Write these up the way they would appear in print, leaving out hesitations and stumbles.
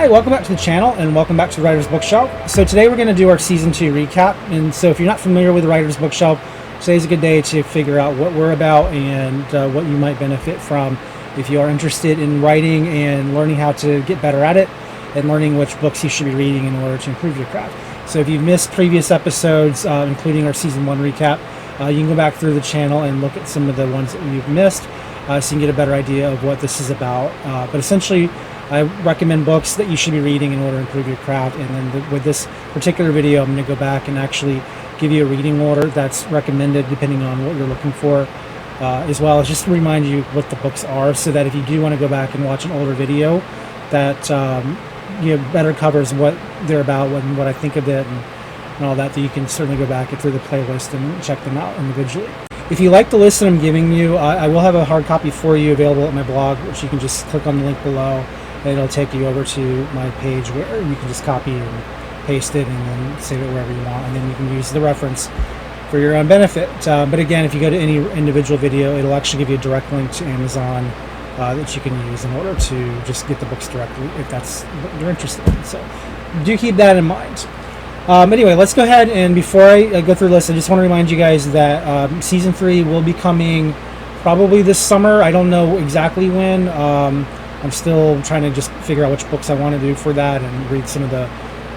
Hi, welcome back to the channel and welcome back to the Writer's Bookshelf. So today we're going to do our Season 2 recap. And so if you're not familiar with the Writer's Bookshelf, today's a good day to figure out what we're about and what you might benefit from if you are interested in writing and learning how to get better at it and learning which books you should be reading in order to improve your craft. So if you've missed previous episodes, including our Season 1 recap, you can go back through the channel and look at some of the ones that you've missed so you can get a better idea of what this is about. But essentially, I recommend books that you should be reading in order to improve your craft, and then with this particular video I'm going to go back and actually give you a reading order that's recommended depending on what you're looking for, as well as just to remind you what the books are, so that if you do want to go back and watch an older video that better covers what they're about and what I think of it and all that you can certainly go back through the playlist and check them out individually. If you like the list that I'm giving you, I will have a hard copy for you available at my blog, which you can just click on the link below. And it'll take you over to my page where you can just copy and paste it and then save it wherever you want, and then you can use the reference for your own benefit. But again, if you go to any individual video, it'll actually give you a direct link to Amazon that you can use in order to just get the books directly if that's what you're interested in. So do keep that in mind. Anyway, let's go ahead, and before I go through the list, I just want to remind you guys that Season 3 will be coming probably this summer. I don't know exactly when. I'm still trying to just figure out which books I want to do for that and read some of the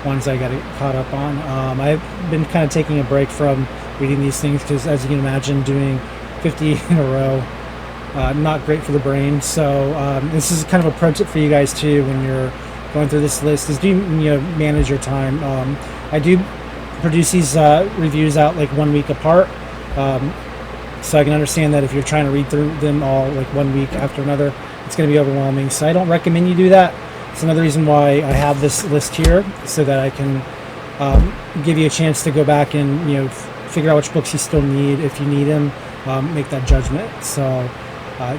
ones I got caught up on. I've been kind of taking a break from reading these things because, as you can imagine, doing 50 in a row, not great for the brain. So this is kind of a pro tip for you guys too when you're going through this list, is do manage your time. I do produce these reviews out like 1 week apart, so I can understand that if you're trying to read through them all like 1 week after another, it's going to be overwhelming. So I don't recommend you do that. It's another reason why I have this list here, so that I can give you a chance to go back and figure out which books you still need if you need them, make that judgment. So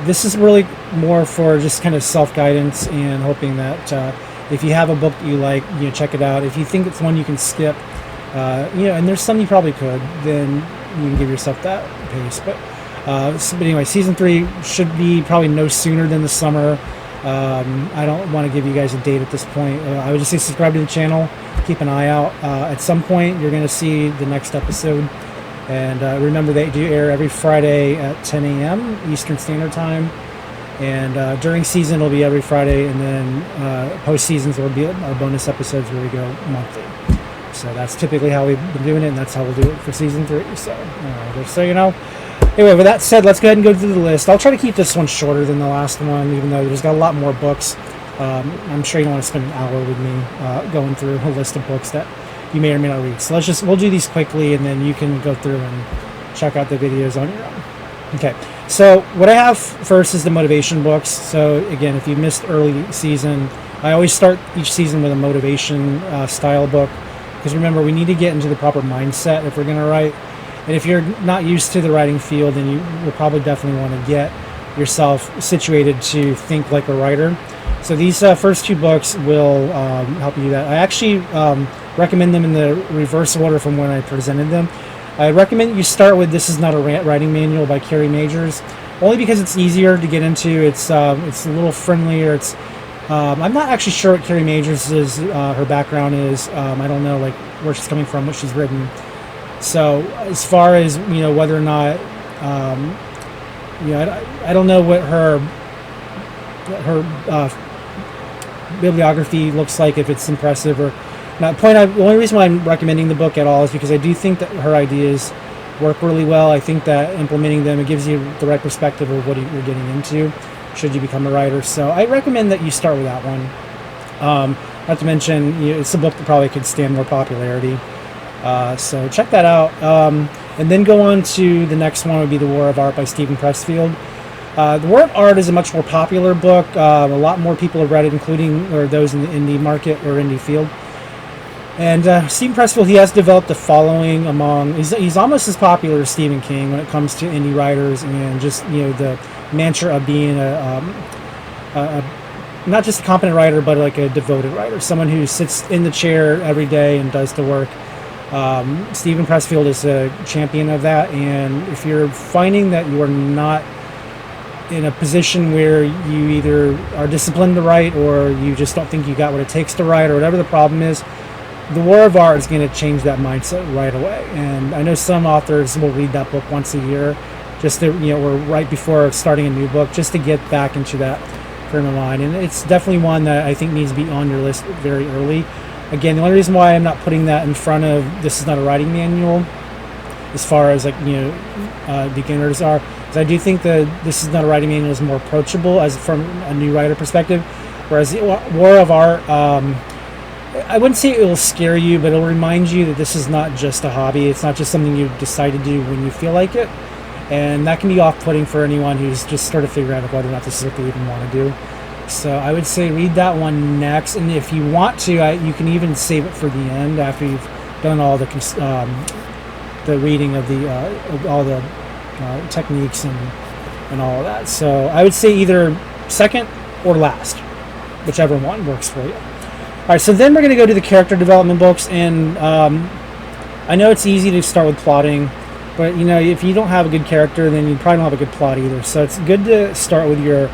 this is really more for just kind of self-guidance and hoping that if you have a book that you like, check it out. If you think it's one you can skip, and there's some you probably could, then you can give yourself that pace. But anyway, Season 3 should be probably no sooner than the summer. I don't want to give you guys a date at this point. I would just say subscribe to the channel, keep an eye out. At some point you're going to see the next episode, and remember they do air every Friday at 10 a.m. Eastern Standard Time, and during season it'll be every Friday, and then post seasons will be our bonus episodes where we go monthly. So that's typically how we've been doing it, and that's how we'll do it for Season 3. So just so you know. Anyway, with that said, let's go ahead and go through the list. I'll try to keep this one shorter than the last one, even though there's got a lot more books. I'm sure you don't want to spend an hour with me going through a list of books that you may or may not read. So we'll do these quickly, and then you can go through and check out the videos on your own. Okay, so what I have first is the motivation books. So again, if you missed early season, I always start each season with a motivation style book, because remember, we need to get into the proper mindset if we're going to write. And if you're not used to the writing field, then you will probably definitely want to get yourself situated to think like a writer. So these first two books will help you do that. I actually recommend them in the reverse order from when I presented them. I recommend you start with This Is Not a Writing Manual by Kerry, only because it's easier to get into. It's a little friendlier. I'm not actually sure what Kerry is, her background is. I don't know where she's coming from, what she's written. So as far as whether or not I don't know what her bibliography looks like, if it's impressive or not. The only reason why I'm recommending the book at all is because I do think that her ideas work really well. I think that implementing them, it gives you the right perspective of what you're getting into should you become a writer. So I recommend that you start with that one. Not to mention, it's a book that probably could stand more popularity. So check that out, and then go on to the next one. Would be The War of Art by Stephen Pressfield. The War of Art is a much more popular book. A lot more people have read it, including those in the indie market or indie field. And Stephen Pressfield, he has developed a following among. He's almost as popular as Stephen King when it comes to indie writers, and just the mantra of being not just a competent writer, but like a devoted writer, someone who sits in the chair every day and does the work. Stephen Pressfield is a champion of that, and if you're finding that you are not in a position where you either are disciplined to write or you just don't think you got what it takes to write or whatever the problem is, The War of Art is going to change that mindset right away. And I know some authors will read that book once a year, just to, or right before starting a new book, just to get back into that frame of mind. And it's definitely one that I think needs to be on your list very early. Again, the only reason why I'm not putting that in front of This Is Not a Writing Manual, as far as beginners are, is I do think that This Is Not a Writing Manual is more approachable as from a new writer perspective, whereas the War of Art, I wouldn't say it will scare you, but it'll remind you that this is not just a hobby. It's not just something you decide to do when you feel like it, and that can be off-putting for anyone who's just started figuring out whether or not this is what they even want to do. So I would say read that one next, and if you want to, you can even save it for the end after you've done all the reading of all the techniques and all of that. So I would say either second or last, whichever one works for you. All right, so then we're going to go to the character development books, and I know it's easy to start with plotting, but if you don't have a good character, then you probably don't have a good plot either. So it's good to start with your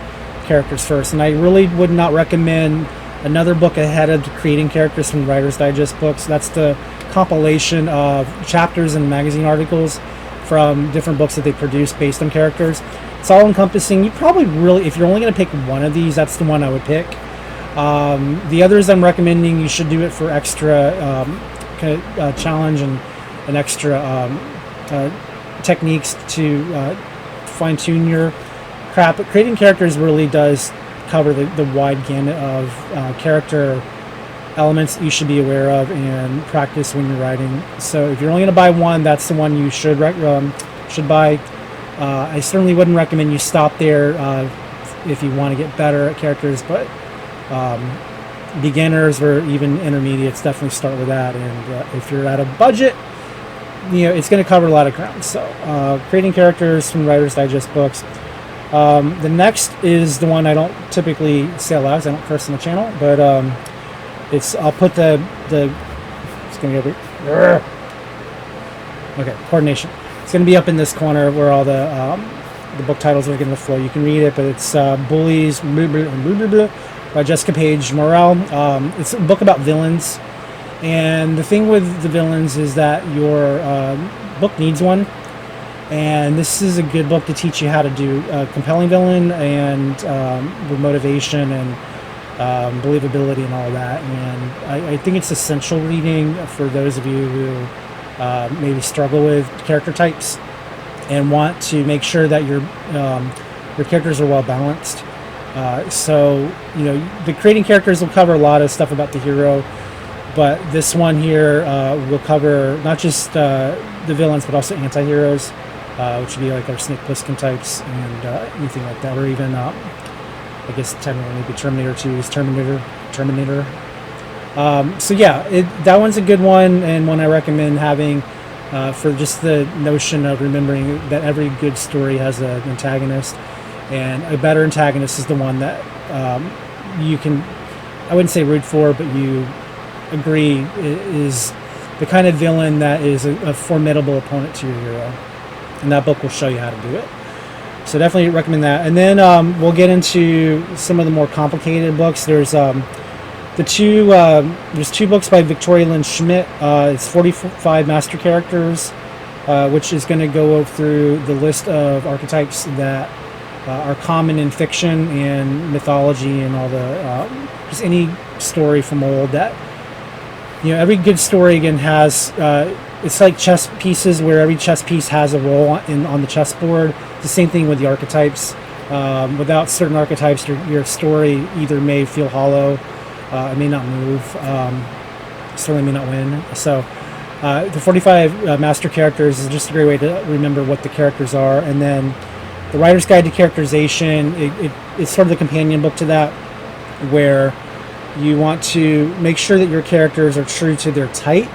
characters first, and I really would not recommend another book ahead of Creating Characters from Writer's Digest books. That's the compilation of chapters and magazine articles from different books that they produce based on characters. It's all encompassing. You probably really, if you're only going to pick one of these, that's the one I would pick. The others I'm recommending, you should do it for extra challenge and extra techniques to fine-tune your crap. But Creating Characters really does cover the wide gamut of character elements you should be aware of and practice when you're writing. So if you're only going to buy one, that's the one you should buy. I certainly wouldn't recommend you stop there if you want to get better at characters, but beginners or even intermediates, definitely start with that. And if you're at a budget, it's going to cover a lot of ground. So Creating Characters from Writer's Digest books. The next is the one I don't typically say aloud because I don't curse on the channel, but I'll put it's going to be over. Okay, coordination. It's going to be up in this corner where all the book titles are going to flow. You can read it, but it's Bullies by Jessica Paige Morrell. It's a book about villains, and the thing with the villains is that your book needs one, and this is a good book to teach you how to do a compelling villain and with motivation and believability and all that. And I think it's essential reading for those of you who maybe struggle with character types and want to make sure that your characters are well balanced. So the Creating Characters will cover a lot of stuff about the hero, but this one here will cover not just the villains but also anti-heroes, which would be like our Snake Plissken types and anything like that, or even I guess technically maybe Terminator 2 is Terminator. So yeah, that one's a good one, and one I recommend having for just the notion of remembering that every good story has an antagonist, and a better antagonist is the one that you can, I wouldn't say root for, but you agree is the kind of villain that is a formidable opponent to your hero, and that book will show you how to do it. So definitely recommend that. And then we'll get into some of the more complicated books. There's two books by Victoria Lynn Schmidt. It's 45 Master Characters, which is going to go through the list of archetypes that are common in fiction and mythology and all the just any story from old. That every good story again has it's like chess pieces where every chess piece has a role on the chessboard. The same thing with the archetypes. Without certain archetypes, your story either may feel hollow, it may not move, certainly may not win. So the 45 Master Characters is just a great way to remember what the characters are. And then the Writer's Guide to Characterization, it's sort of the companion book to that, where you want to make sure that your characters are true to their type.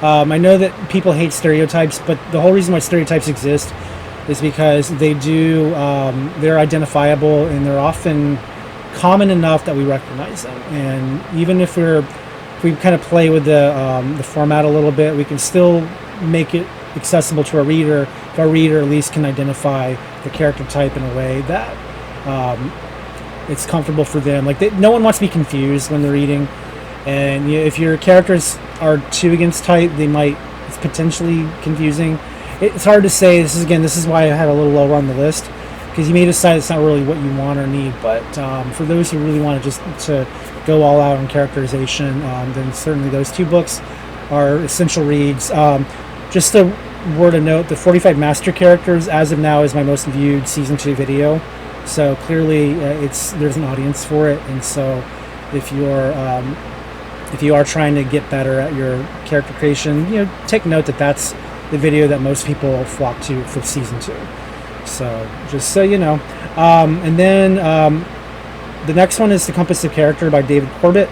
I know that people hate stereotypes, but the whole reason why stereotypes exist is because they're identifiable, and they're often common enough that we recognize them. And even if we kind of play with the format a little bit, we can still make it accessible to a reader, if our reader at least can identify the character type in a way that it's comfortable for them. Like no one wants to be confused when they're reading, and if your characters are two against type, it's potentially confusing. It's hard to say. This is why I had a little lower on the list, because you may decide it's not really what you want or need. But for those who really want to go all out on characterization, then certainly those two books are essential reads. Just a word of note: the 45 master characters, as of now, is my most viewed season 2 video. So clearly, there's an audience for it, and so if you are trying to get better at your character creation, take note that that's the video that most people flock to for season 2. So just so you know. And then the next one is The Compass of Character by David Corbett.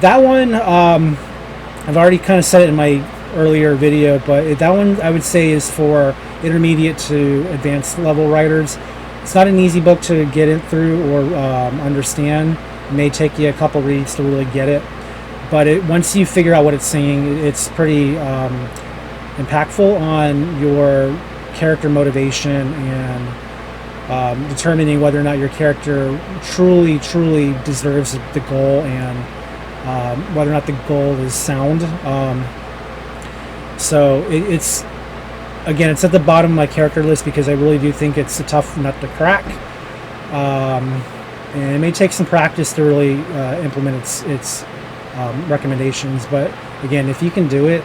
That one, I've already kind of said it in my earlier video, but that one I would say is for intermediate to advanced level writers. It's not an easy book to get it through or understand. It may take you a couple reads to really get it, but once you figure out what it's saying, it's pretty impactful on your character motivation and determining whether or not your character truly deserves the goal, and whether or not the goal is sound. So it's at the bottom of my character list because I really do think it's a tough nut to crack, and it may take some practice to really implement its recommendations. But again, if you can do it,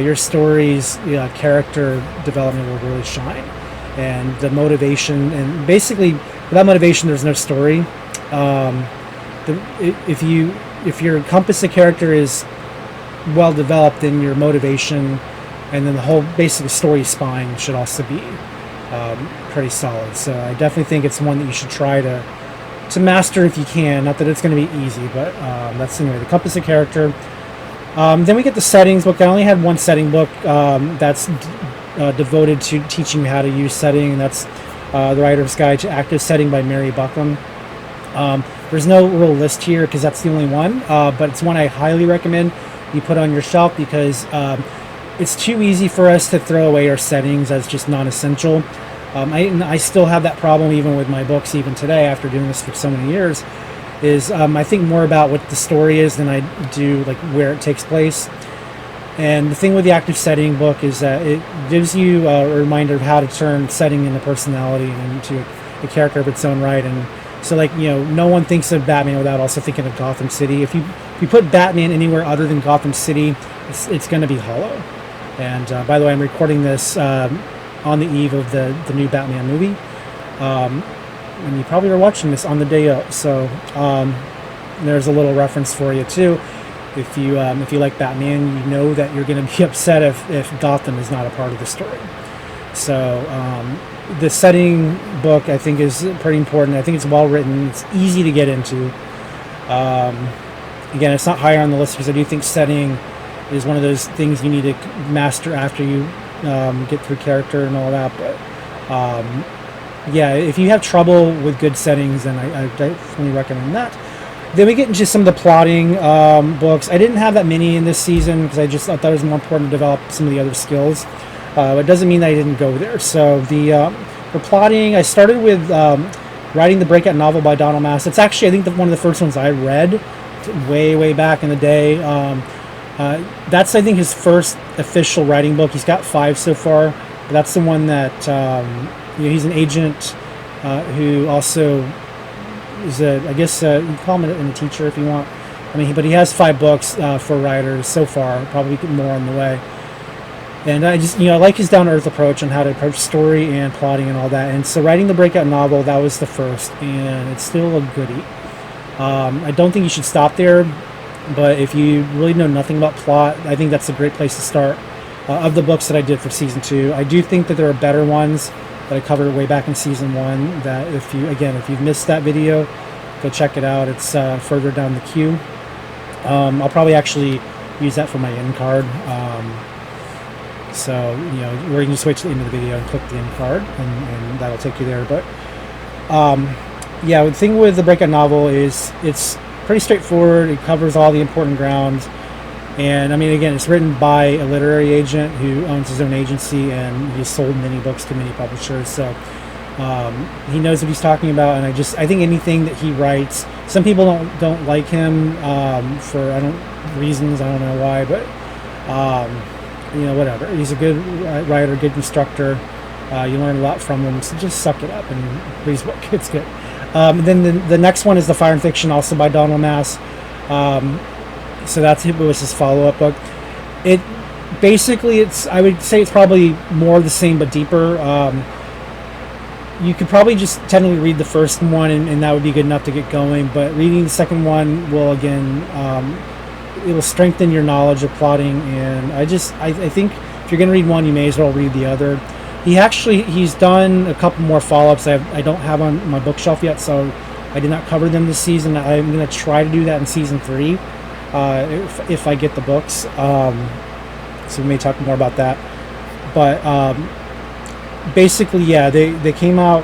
your story's character development will really shine, and the motivation. And basically, without motivation, there's no story. If your compass of character is well developed, then your motivation and then the whole basic story spine should also be pretty solid. So I definitely think it's one that you should try to master if you can. Not that it's going to be easy, but that's anyway the compass of character. Then we get the settings book. I only had one setting book that's devoted to teaching you how to use setting, and that's The Writer's Guide to Active Setting by Mary Buckham. There's no real list here because that's the only one, but it's one I highly recommend you put on your shelf because it's too easy for us to throw away our settings as just non-essential. I still have that problem even with my books, even today after doing this for so many years. I think more about what the story is than I do like where it takes place. And the thing with the active setting book is that it gives you a reminder of how to turn setting into personality and into a character of its own right. And so, no one thinks of Batman without also thinking of Gotham City. If you put Batman anywhere other than Gotham City, it's going to be hollow. And by the way, I'm recording this on the eve of the new Batman movie. And you probably are watching this on the day of. So there's a little reference for you too. If you like Batman, you know that you're going to be upset if Gotham is not a part of the story. So the setting book, I think, is pretty important. I think it's well written. It's easy to get into. Again, it's not higher on the list because I do think setting is one of those things you need to master after you get through character and all that. But if you have trouble with good settings, then I definitely recommend that. Then we get into some of the plotting books. I didn't have that many in this season because I thought it was more important to develop some of the other skills. It doesn't mean that I didn't go there. So for plotting, I started with writing the Breakout Novel by Donald Mass. It's actually, I think, one of the first ones I read way back in the day. That's, I think, his first official writing book. He's got 5 so far. But that's the one that he's an agent who also is I guess you can call him a teacher if you want. But he has 5 books for writers so far. Probably more on the way. And I just, I like his down-to-earth approach on how to approach story and plotting and all that. And so writing the Breakout Novel, that was the first, and it's still a goodie. I don't think you should stop there, but if you really know nothing about plot, I think that's a great place to start. Of the books that I did for season 2, I do think that there are better ones that I covered way back in season 1. That if you've missed that video, go check it out. It's further down the queue. I'll probably actually use that for my end card. So, or you can just wait till the end of the video and click the end card, and that'll take you there. But the thing with the Breakout Novel is it's pretty straightforward. It covers all the important ground. And again, it's written by a literary agent who owns his own agency, and he's sold many books to many publishers. So He knows what he's talking about, and I think anything that he writes, some people don't like him for reasons, I don't know why, but whatever. He's a good writer, good instructor. You learn a lot from him, so just suck it up and read his book. It's good. Then the next one is The Fire and Fiction, also by Donald Mass. So it was his follow-up book. It basically, I would say it's probably more of the same but deeper. You could probably just technically read the first one, and that would be good enough to get going. But reading the second one will, again, it will strengthen your knowledge of plotting. And I think if you're going to read one, you may as well read the other. He's done a couple more follow-ups I don't have on my bookshelf yet, so I did not cover them this season. I'm going to try to do that in season 3 if I get the books. So we may talk more about that. But basically, yeah, they came out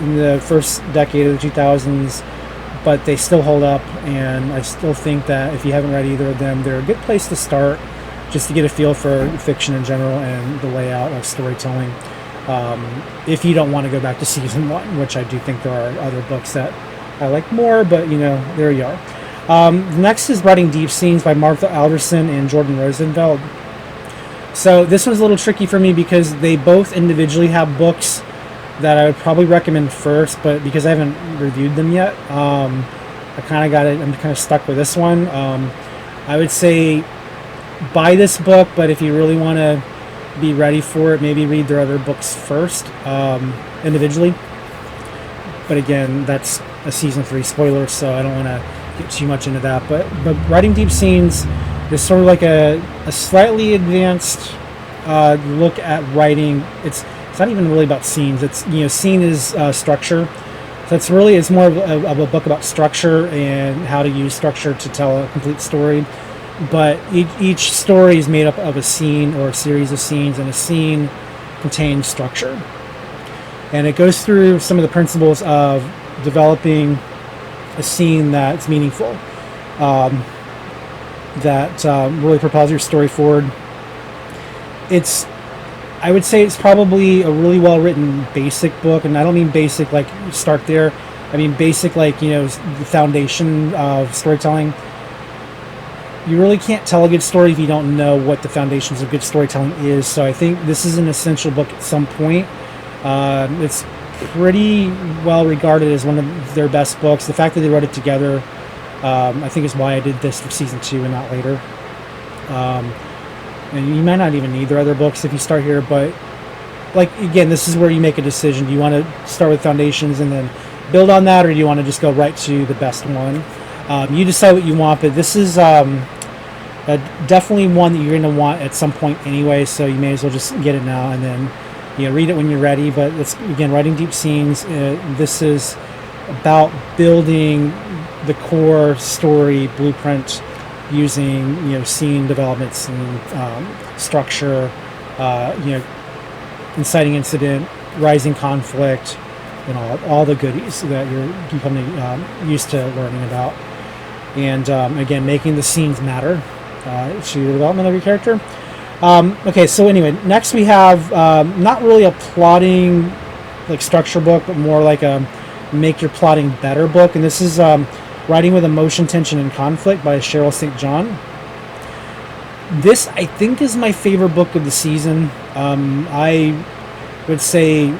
in the first decade of the 2000s, but they still hold up, and I still think that if you haven't read either of them, they're a good place to start just to get a feel for fiction in general and the layout of storytelling. If you don't want to go back to season 1, which I do think there are other books that I like more, but there you are. Next is Writing Deep Scenes by Martha Alderson and Jordan Rosenfeld. So this one's a little tricky for me because they both individually have books that I would probably recommend first, but because I haven't reviewed them yet, I'm kind of stuck with this one. I would say buy this book, but if you really want to be ready for it, maybe read their other books first, individually. But again, that's a season 3 spoiler, so I don't want to get too much into that. But Writing Deep Scenes is sort of like a slightly advanced look at writing. It's not even really about scenes. It's scene is structure. So it's more of a book about structure and how to use structure to tell a complete story. But each story is made up of a scene or a series of scenes, and a scene contains structure. And it goes through some of the principles of developing a scene that's meaningful, that really propels your story forward. I would say it's probably a really well-written basic book, and I don't mean basic like start there. I mean basic like, the foundation of storytelling. You really can't tell a good story if you don't know what the foundations of good storytelling is. So I think this is an essential book at some point. It's pretty well regarded as one of their best books. The fact that they wrote it together, I think is why I did this for season 2 and not later. And you might not even need their other books if you start here, but again, this is where you make a decision. Do you want to start with foundations and then build on that, or do you want to just go right to the best one? You decide what you want, but this is definitely one that you're going to want at some point anyway, so you may as well just get it now and then read it when you're ready. But it's, again, Writing Deep Scenes. This is about building the core story blueprint using scene developments and structure, inciting incident, rising conflict, and all the goodies that you're becoming used to learning about. And again, making the scenes matter to the development of your character. Okay, so anyway, next we have not really a plotting structure book, but more like a make your plotting better book. And this is Writing with Emotion, Tension, and Conflict by Cheryl St. John. This, I think, is my favorite book of the season. I would say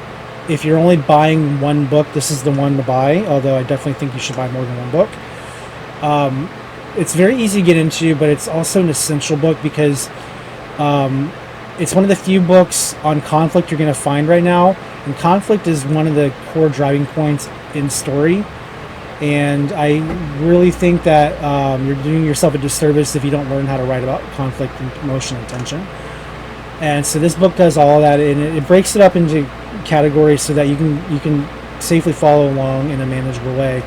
if you're only buying one book, this is the one to buy, although I definitely think you should buy more than one book. It's very easy to get into, but it's also an essential book because it's one of the few books on conflict you're going to find right now, and conflict is one of the core driving points in story. And I really think that you're doing yourself a disservice if you don't learn how to write about conflict and emotion and tension. And so this book does all of that, and it breaks it up into categories so that you can safely follow along in a manageable way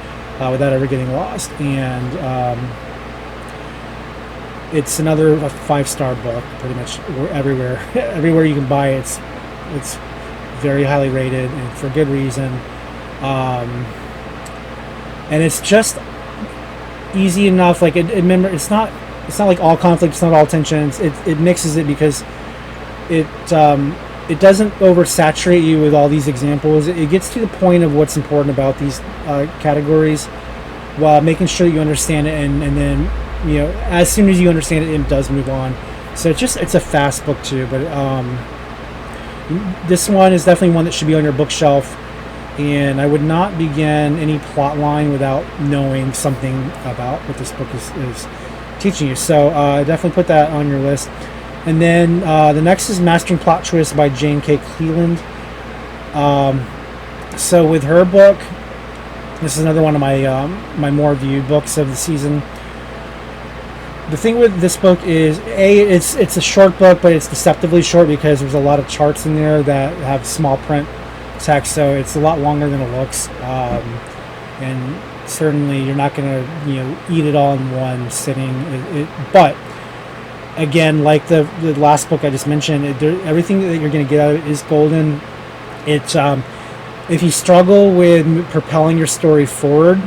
without ever getting lost. And it's another 5-star book, pretty much everywhere. Everywhere you can buy it, it's very highly rated, and for good reason. And it's just easy enough. Remember, it's not like all conflict, it's not all tension. It mixes it because it it doesn't oversaturate you with all these examples. It gets to the point of what's important about these categories, while making sure that you understand it, and then as soon as you understand it, it does move on. So it's a fast book too. But this one is definitely one that should be on your bookshelf, and I would not begin any plot line without knowing something about what this book is teaching you. So definitely put that on your list. And then the next is Mastering Plot Twists by Jane K. Cleland. So with her book, this is another one of my more viewed books of the season. The thing with this book is, it's a short book, but it's deceptively short because there's a lot of charts in there that have small print text, so it's a lot longer than it looks. And certainly you're not going to eat it all in one sitting. But again, like the last book I just mentioned, everything that you're going to get out of it is golden. It's if you struggle with propelling your story forward,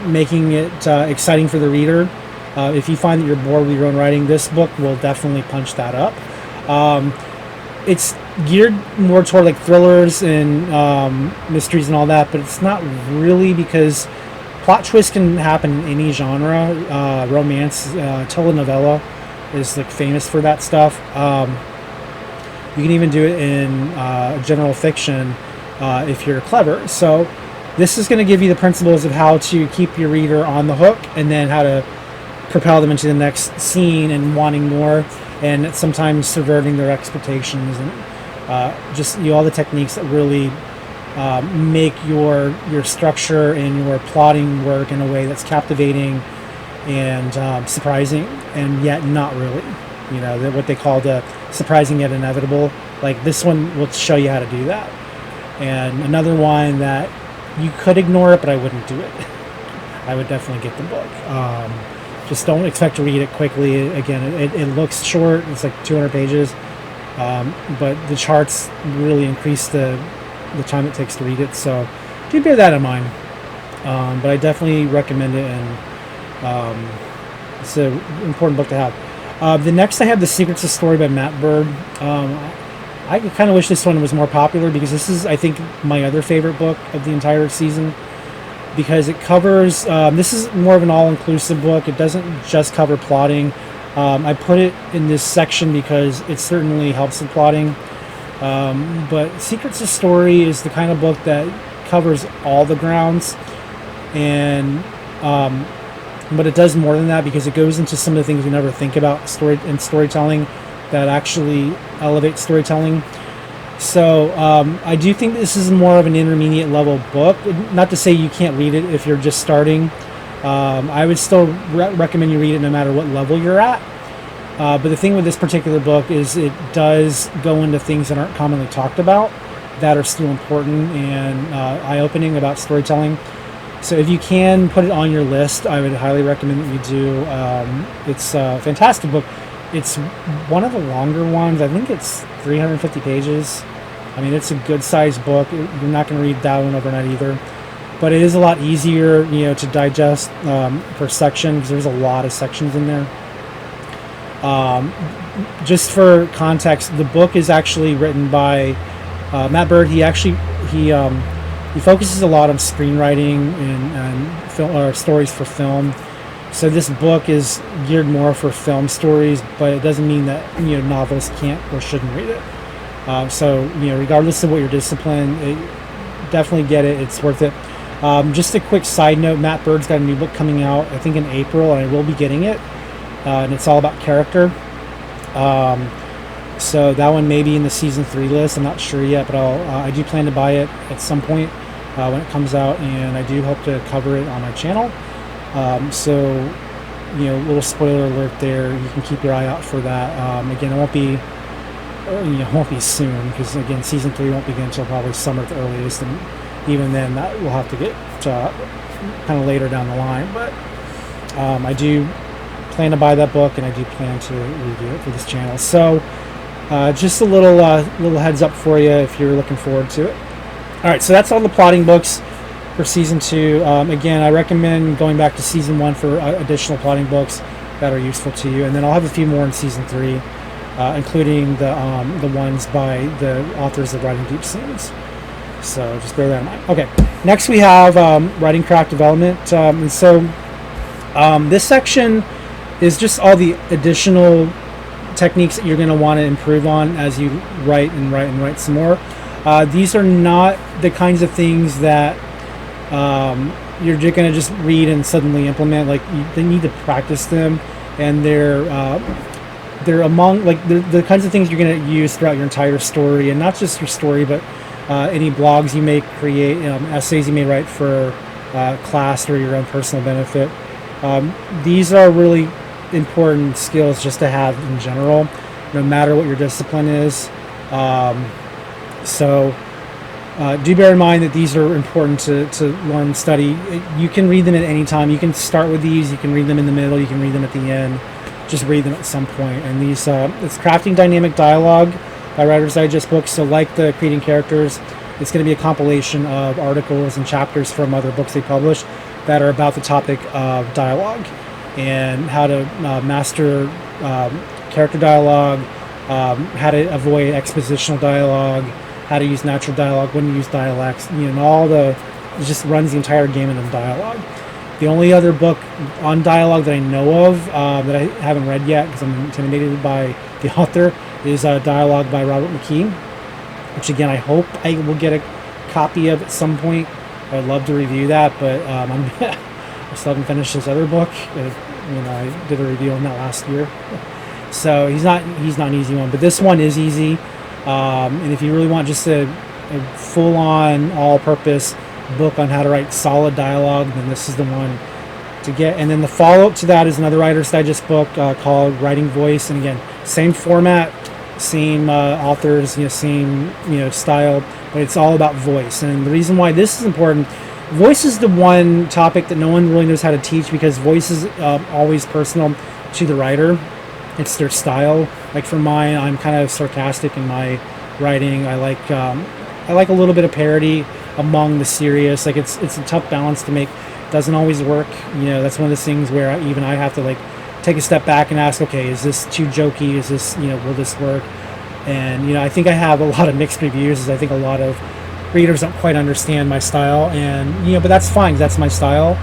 making it exciting for the reader, if you find that you're bored with your own writing, this book will definitely punch that up. It's geared more toward like thrillers and mysteries and all that, but it's not really, because plot twists can happen in any genre. Romance, telenovela is like famous for that stuff. You can even do it in general fiction if you're clever. So this is going to give you the principles of how to keep your reader on the hook, and then how to propel them into the next scene and wanting more, and sometimes subverting their expectations, and just all the techniques that really make your structure and your plotting work in a way that's captivating and surprising, and yet not really. What they call the surprising yet inevitable. Like this one will show you how to do that. And another one that you could ignore it, but I wouldn't do it. I would definitely get the book. Just don't expect to read it quickly. Again, it looks short. It's like 200 pages. But the charts really increase the time it takes to read it. So do bear that in mind. But I definitely recommend it, and it's an important book to have. The next I have The Secrets of Story by Matt Bird. I kind of wish this one was more popular, because this is, I think, my other favorite book of the entire season, because it covers, this is more of an all-inclusive book. It doesn't just cover plotting. I put it in this section because it certainly helps with plotting. But Secrets of Story is the kind of book that covers all the grounds, and but it does more than that, because it goes into some of the things we never think about storytelling that actually elevate storytelling. So I do think this is more of an intermediate level book. Not to say you can't read it if you're just starting. I would still recommend you read it no matter what level you're at. But the thing with this particular book is it does go into things that aren't commonly talked about, that are still important and eye-opening about storytelling. So if you can put it on your list, I would highly recommend that you do. It's a fantastic book. It's one of the longer ones. I think it's 350 pages. I mean, it's a good-sized book. You're not going to read that one overnight either. But it is a lot easier, to digest per section, because there's a lot of sections in there. Just for context, the book is actually written by Matt Bird. He focuses a lot on screenwriting and film, or stories for film. So this book is geared more for film stories, but it doesn't mean that novelists can't or shouldn't read it. So regardless of what your discipline, definitely get it. It's worth it. Just a quick side note: Matt Bird's got a new book coming out, I think in April, and I will be getting it. And it's all about character. So that one may be in the season 3 list. I'm not sure yet, but I do plan to buy it at some point when it comes out, and I do hope to cover it on my channel. So little spoiler alert there. You can keep your eye out for that. Again, it won't be soon, because again, season 3 won't begin until probably summer at the earliest, and even then, that will have to get kind of later down the line. But I do plan to buy that book, and I do plan to review it for this channel. So just a little heads up for you if you're looking forward to it. All right, so that's all the plotting books for season 2. Again, I recommend going back to season 1 for additional plotting books that are useful to you, and then I'll have a few more in season 3. including the ones by the authors of Writing Deep Scenes. So just bear that in mind. Okay, next we have writing craft development. And so this section is just all the additional techniques that you're going to want to improve on as you write and write and write some more. These are not the kinds of things that you're going to just read and suddenly implement. Like they need to practice them, and they're among like the kinds of things you're going to use throughout your entire story, and not just your story, but any blogs you may create, essays you may write for class or your own personal benefit. These are really important skills just to have in general, no matter what your discipline is. So do bear in mind that these are important to learn and study. You can read them at any time. You can start with these, you can read them in the middle, you can read them at the end. Just read them at some point. And these, it's Crafting Dynamic Dialogue by Writer's Digest books. So like the Creating Characters, it's going to be a compilation of articles and chapters from other books they publish that are about the topic of dialogue and how to master character dialogue, how to avoid expositional dialogue, how to use natural dialogue, when to use dialects, and all it just runs the entire gamut of dialogue. The only other book on dialogue that I know of that I haven't read yet because I'm intimidated by the author is Dialogue by Robert Mckee, which again I hope I will get a copy of at some point. I'd love to review that, but I still haven't finished his other book. I did a review on that last year, so he's not an easy one. But this one is easy, and if you really want just a full-on, all-purpose book on how to write solid dialogue, then this is the one to get. And then the follow-up to that is another Writer's Digest book called Writing Voice, and again, same format, same authors, same style, but it's all about voice. And the reason why this is important, voice is the one topic that no one really knows how to teach because voice is always personal to the writer. It's their style. Like for mine, I'm kind of sarcastic in my writing. I like a little bit of parody among the serious. Like it's a tough balance to make. Doesn't always work. That's one of those things where even I have to take a step back and ask, okay, is this too jokey? Is this, will this work? And, I think I have a lot of mixed reviews, as I think a lot of readers don't quite understand my style. And, but that's fine, that's my style.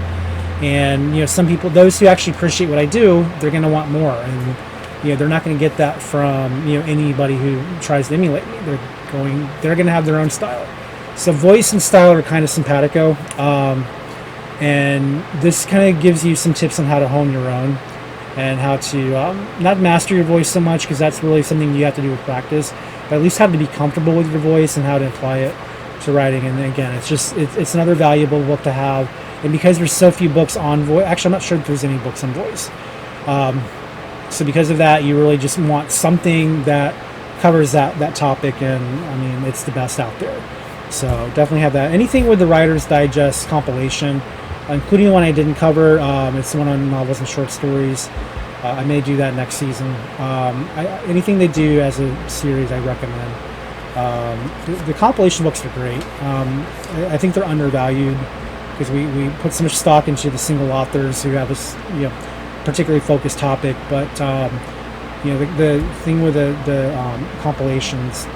And, some people, those who actually appreciate what I do, they're going to want more. And, they're not going to get that from, anybody who tries to emulate me. They're going to have their own style. So voice and style are kind of simpatico. And this kind of gives you some tips on how to hone your own and how to not master your voice so much, because that's really something you have to do with practice, but at least how to be comfortable with your voice and how to apply it to writing. And again, it's another valuable book to have. And because there's so few books on voice, actually I'm not sure if there's any books on voice, so because of that, you really just want something that covers that topic, and it's the best out there. So definitely have that. Anything with the Writer's Digest compilation, including the one I didn't cover, it's the one on novels and short stories. I may do that next season. Anything they do as a series, I recommend. The compilation books are great. I think they're undervalued because we put so much stock into the single authors who have this particularly focused topic. But the thing with the compilations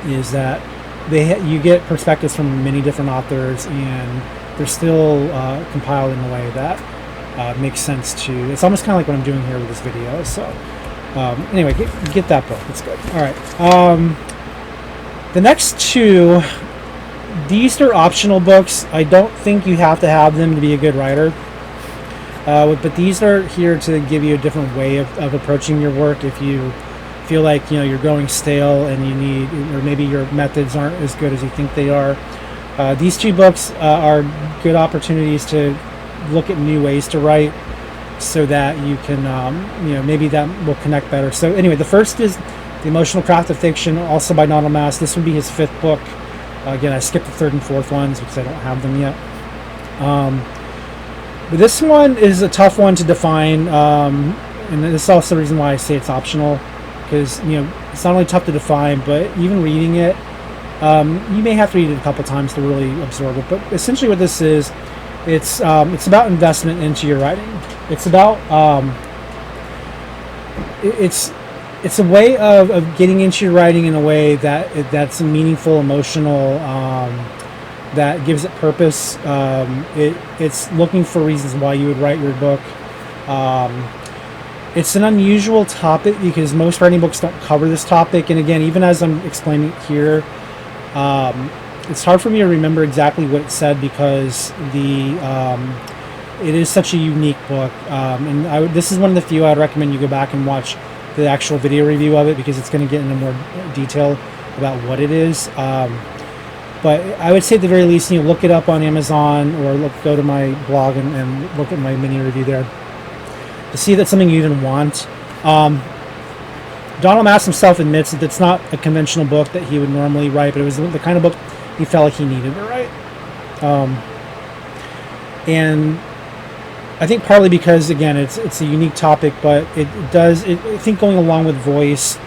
is that you get perspectives from many different authors, and they're still compiled in a way that makes sense to. It's almost kind of like what I'm doing here with this video. So anyway, get that book. It's good. All right. The next two, these are optional books. I don't think you have to have them to be a good writer. But these are here to give you a different way of approaching your work. If you feel like you're growing stale and you need, or maybe your methods aren't as good as you think they are, these two books are good opportunities to look at new ways to write, so that you can maybe that will connect better. So anyway, the first is The Emotional Craft of Fiction, also by Donald Mass. This would be his fifth book. Again, I skipped the third and fourth ones because I don't have them yet. But this one is a tough one to define, and this is also the reason why I say it's optional, because it's not only tough to define, but even reading it, you may have to read it a couple times to really absorb it. But essentially, what this is, it's about investment into your writing. It's about it's a way of getting into your writing in a way that's meaningful, emotional, that gives it purpose. It's looking for reasons why you would write your book. It's an unusual topic because most writing books don't cover this topic. And again, even as I'm explaining it here, it's hard for me to remember exactly what it said because it is such a unique book. And this is one of the few I'd recommend you go back and watch the actual video review of it because it's going to get into more detail about what it is. But I would say at the very least, look it up on Amazon or go to my blog and look at my mini review there to see if that's something you even want. Donald Mass himself admits that it's not a conventional book that he would normally write, but it was the kind of book he felt like he needed to write. And I think partly because, again, it's a unique topic, but I think going along with voice,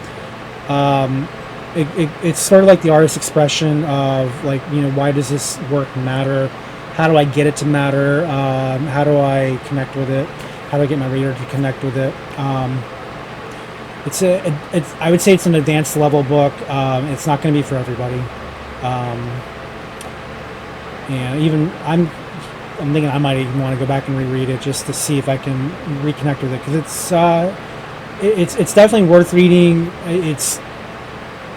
it's sort of like the artist's expression of why does this work matter? How do I get it to matter? How do I connect with it? How do I get my reader to connect with it? I would say it's an advanced level book. It's not going to be for everybody. And even I'm thinking I might even want to go back and reread it just to see if I can reconnect with it because it's definitely worth reading.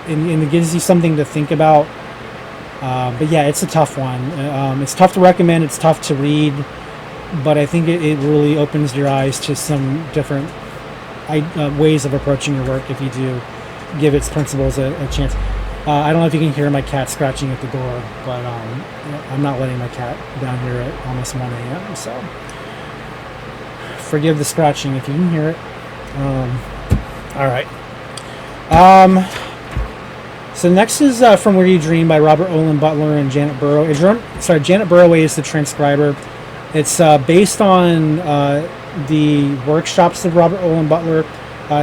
And it gives you something to think about. But yeah, it's a tough one. It's tough to recommend. It's tough to read. But I think it really opens your eyes to some different ways of approaching your work if you do give its principles a chance. I don't know if you can hear my cat scratching at the door, but I'm not letting my cat down here at almost 1 a.m. So forgive the scratching if you can hear it. All right. So next is From Where You Dream by Robert Olin, Butler, and Janet Burrow. Janet Burrow is the transcriber. It's based on the workshops of Robert Olin Butler.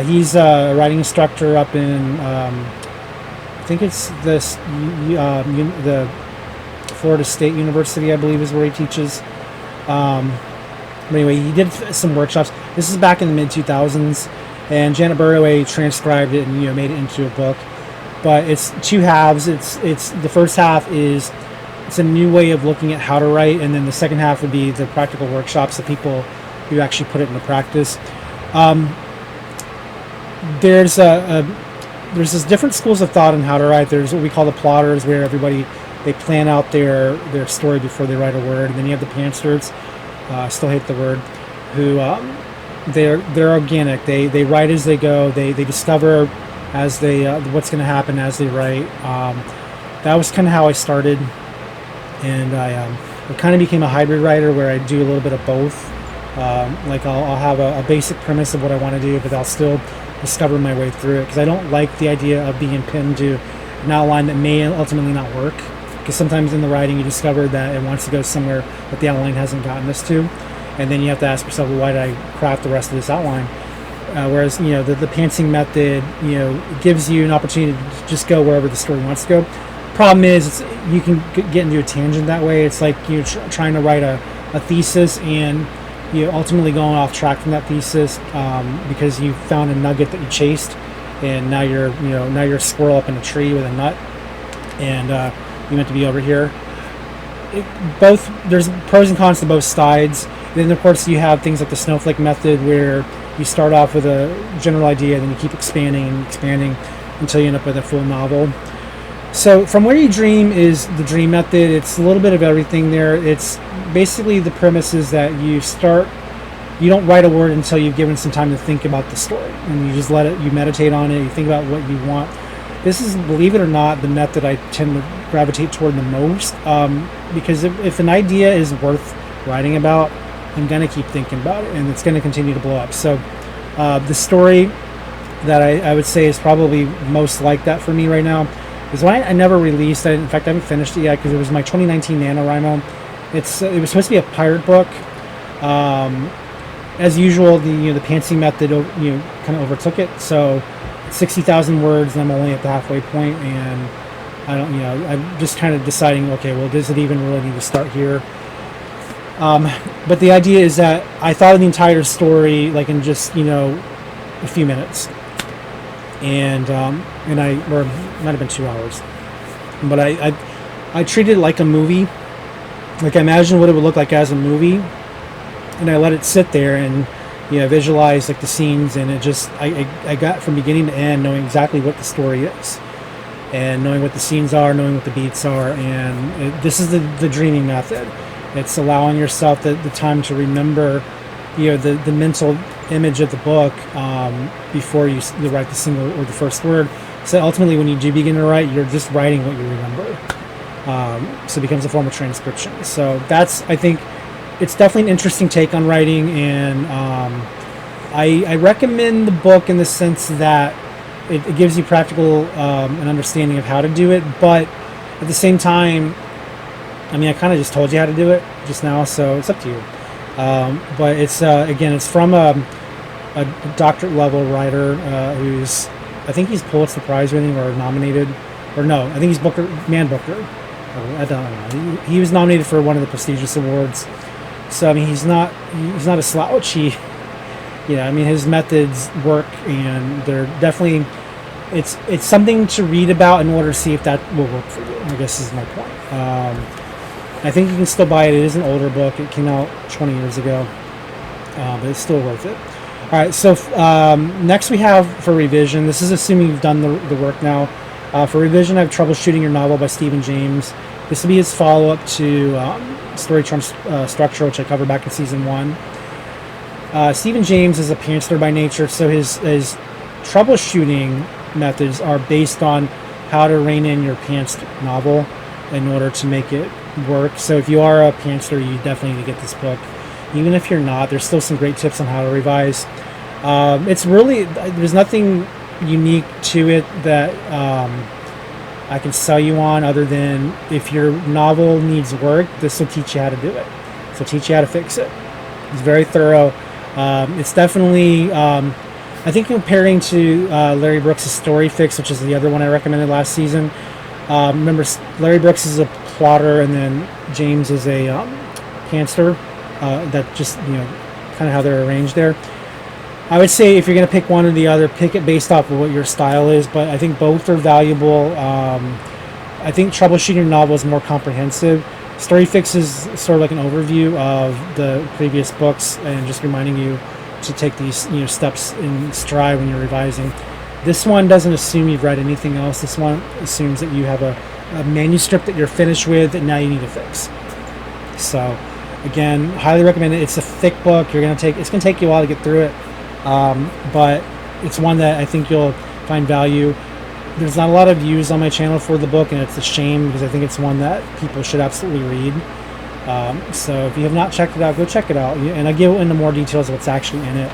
He's a writing instructor up in, I think it's the Florida State University, I believe is where he teaches. But anyway, he did some workshops. This is back in the mid-2000s, and Janet Burrow transcribed it and made it into a book. But it's two halves. It's the first half is it's a new way of looking at how to write, and then the second half would be the practical workshops of people who actually put it into practice. There's this different schools of thought on how to write. There's what we call the plotters, where they plan out their story before they write a word, and then you have the pantsers. I still hate the word. Who they're organic. They write as they go. They discover as they what's going to happen as they write. That was kind of how I started, and I kind of became a hybrid writer where I do a little bit of both. I'll have a basic premise of what I want to do, but I'll still discover my way through it because I don't like the idea of being pinned to an outline that may ultimately not work. Because sometimes in the writing you discover that it wants to go somewhere that the outline hasn't gotten us to, and then you have to ask yourself, well, why did I craft the rest of this outline? Whereas the pantsing method gives you an opportunity to just go wherever the story wants to go. Problem is you can get into a tangent that way. It's like trying to write a thesis and ultimately going off track from that thesis because you found a nugget that you chased, and now you're a squirrel up in a tree with a nut, and you meant to be over here. There's pros and cons to both sides. Then of course you have things like the Snowflake Method, where you start off with a general idea, then you keep expanding and expanding until you end up with a full novel. So From Where You Dream is the dream method. It's a little bit of everything there. It's basically the premise is that you don't write a word until you've given some time to think about the story, and you just you meditate on it, you think about what you want. This is, believe it or not, the method I tend to gravitate toward the most, because if an idea is worth writing about, I'm going to keep thinking about it, and it's going to continue to blow up. So the story that I would say is probably most like that for me right now is one I never released. In fact, I haven't finished it yet because it was my 2019 NaNoWriMo. It was supposed to be a pirate book. As usual, the pantsing method kind of overtook it. So 60,000 words, and I'm only at the halfway point, and I'm just kind of deciding, okay, well, does it even really need to start here? But the idea is that I thought of the entire story in just a few minutes. and or it might have been 2 hours, but I treated it like a movie. Like I imagined what it would look like as a movie, and I let it sit there and visualize like the scenes, and it just I got from beginning to end knowing exactly what the story is, and knowing what the scenes are, knowing what the beats are, and this is the dreaming method. It's allowing yourself the time to remember, the mental image of the book before you write the single or the first word. So ultimately, when you do begin to write, you're just writing what you remember. So it becomes a form of transcription. So I think, it's definitely an interesting take on writing, and I recommend the book in the sense that it gives you practical an understanding of how to do it, but at the same time, I kind of just told you how to do it just now, so it's up to you. But it's again, it's from a doctorate level writer who's, I think he's Pulitzer Prize winning or nominated, or no, I think he's Booker. I don't know. He was nominated for one of the prestigious awards. So he's not a slouch. His methods work, and they're definitely it's something to read about in order to see if that will work for you, I guess is my point. I think you can still buy it. It is an older book. It came out 20 years ago, but it's still worth it. All right, so next we have for revision. This is assuming you've done the work now. For revision, I have Troubleshooting Your Novel by Stephen James. This will be his follow-up to Story Structure, which I covered back in Season 1. Stephen James is a pantser by nature, so his troubleshooting methods are based on how to rein in your pantsed novel in order to make it work. So if you are a pantser, you definitely need to get this book. Even if you're not, there's still some great tips on how to revise. It's really, there's nothing unique to it that I can sell you on, other than if your novel needs work, this will teach you how to do it. So it'll teach you how to fix it. It's very thorough. It's definitely, I think, comparing to Larry Brooks' Story Fix, which is the other one I recommended last season. Remember, Larry Brooks is a plotter, and then James is a pantser. That just, kind of how they're arranged there. I would say if you're going to pick one or the other, pick it based off of what your style is, but I think both are valuable. I think Troubleshooting Your Novel is more comprehensive. Story Fix is sort of like an overview of the previous books and just reminding you to take these steps in stride when you're revising. This one doesn't assume you've read anything else. This one assumes that you have a manuscript that you're finished with that now you need to fix. So again, highly recommend it. It's a thick book. It's going to take you a while to get through it. But it's one that I think you'll find value. There's not a lot of views on my channel for the book, and it's a shame because I think it's one that people should absolutely read. So if you have not checked it out, go check it out. And I give into more details of what's actually in it.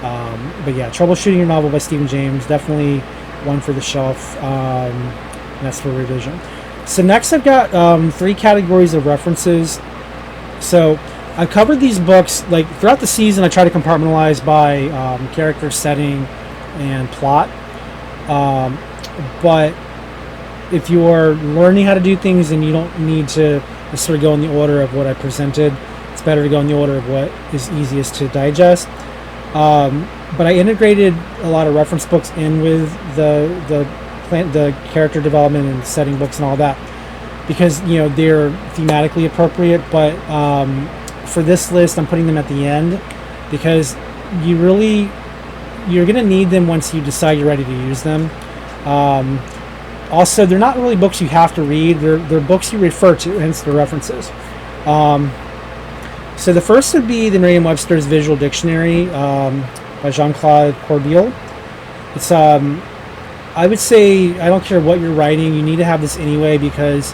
But yeah, Troubleshooting Your Novel by Stephen James, definitely one for the shelf. And that's for revision. So next I've got 3 categories of references. So I covered these books, like throughout the season, I try to compartmentalize by character, setting, and plot. But if you are learning how to do things and you don't need to necessarily go in the order of what I presented, it's better to go in the order of what is easiest to digest. But I integrated a lot of reference books in with the character development and setting books and all that, because they're thematically appropriate. But for this list, I'm putting them at the end because you're going to need them once you decide you're ready to use them. Also, they're not really books you have to read. They're books you refer to, hence the references. So the first would be the Merriam-Webster's Visual Dictionary by Jean-Claude Corbiel. It's I would say, I don't care what you're writing, you need to have this anyway, because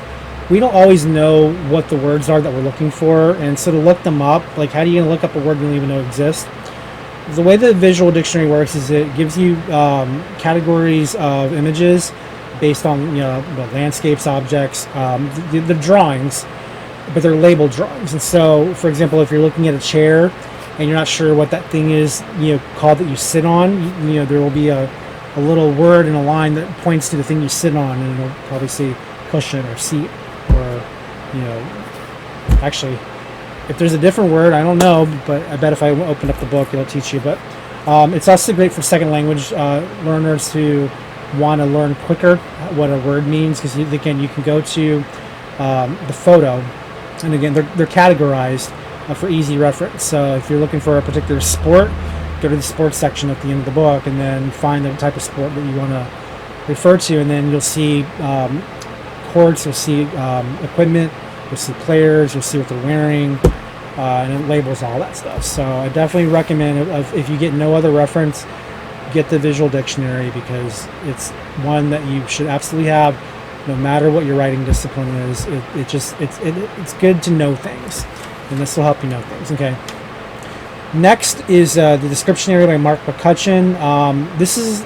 we don't always know what the words are that we're looking for, and so to look them up, like how are you going to look up a word you don't even know exists? The way the visual dictionary works is it gives you categories of images based on the landscapes, objects, the drawings, but they're labeled drawings. And so, for example, if you're looking at a chair and you're not sure what that thing is, called that you sit on, there will be a little word in a line that points to the thing you sit on, and it'll probably say cushion or seat, or actually, if there's a different word, I don't know, but I bet if I open up the book, it'll teach you. But It's also great for second language learners who want to learn quicker what a word means, because again, you can go to the photo, and again, they're categorized for easy reference. So if you're looking for a particular sport, go to the sports section at the end of the book, and then find the type of sport that you want to refer to, and then you'll see courts, you'll see equipment, you'll see players, you'll see what they're wearing, and it labels all that stuff. So I definitely recommend, if you get no other reference, get the visual dictionary, because it's one that you should absolutely have no matter what your writing discipline is. It's good to know things, and this will help you know things. Okay. Next is the Descriptionary by Mccutchen. This is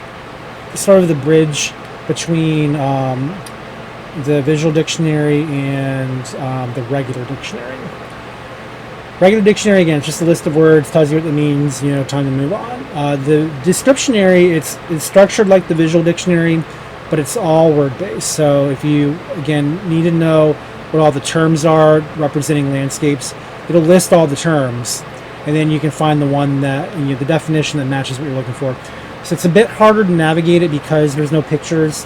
sort of the bridge between the visual dictionary and the regular dictionary. Regular dictionary, again, it's just a list of words, tells you what it means, time to move on. The Descriptionary, it's structured like the visual dictionary, but it's all word-based. So if you, again, need to know what all the terms are representing landscapes, it'll list all the terms, and then you can find the one that, the definition that matches what you're looking for. So it's a bit harder to navigate it because there's no pictures,